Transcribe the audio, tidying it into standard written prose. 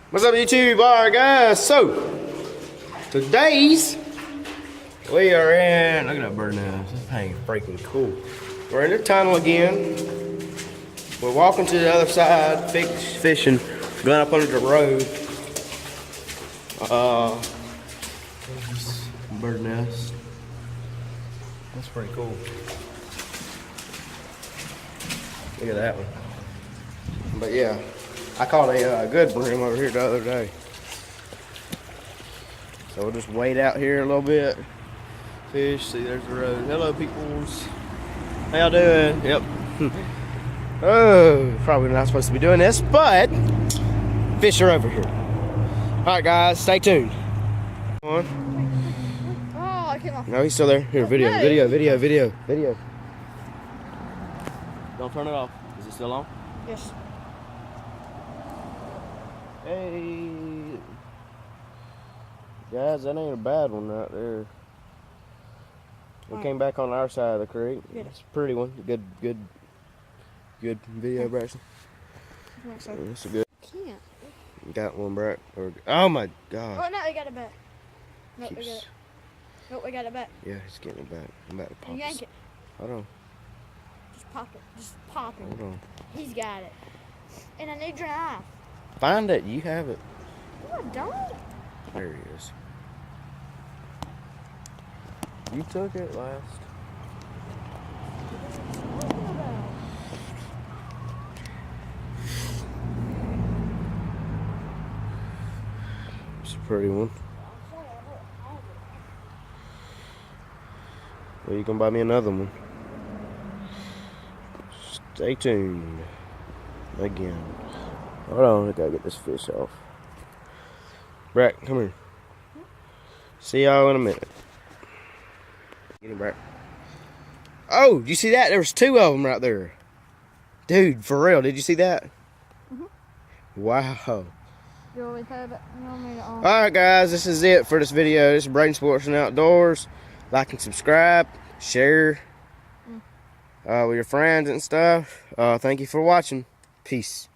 What's up, YouTube? Alright, guys. So, today's we are in. Look at that bird now. This thing freaking cool. We're in the tunnel again. We're walking to the other side, fishing, going up under the road. Bird nest. That's pretty cool. Look at that one. But yeah, I caught a good brim over here the other day. So we'll just wait out here a little bit. Fish, see there's the road. Hello peoples. How y'all doing? Yep. Oh, probably not supposed to be doing this, but fish are over here. Alright guys, stay tuned. Come on. Oh, I came off. No, he's still there. Here, video. Video. Don't turn it off. Is it still on? Yes. Hey. Guys, that ain't a bad one right there. We came back on our side of the creek. Yeah. It's a pretty one. Good video, Braxton. So. It's a good. Can't. Got one, Brack. Oh my God. Oh no, we got it back. Nope, we got it. Nope, we got it back. Yeah, he's getting it back. I'm about to pop Yank it. Hold on. Just pop it. Just pop it. Hold on. He's got it. And I need your knife. Find it. You have it. No, I don't. There he is. You took it last. It's a pretty one. Well, you gonna buy me another one. Stay tuned. Again. Hold on, I gotta get this fish off. Brack, come here. See y'all in a minute. Get him, Brack. Oh, did you see that? There was two of them right there. Dude, for real, did you see that? Wow. You always have it. You want me to Alright guys, this is it for this video. This is Braden Sports and Outdoors. Like and subscribe, share with your friends and stuff. Thank you for watching. Peace.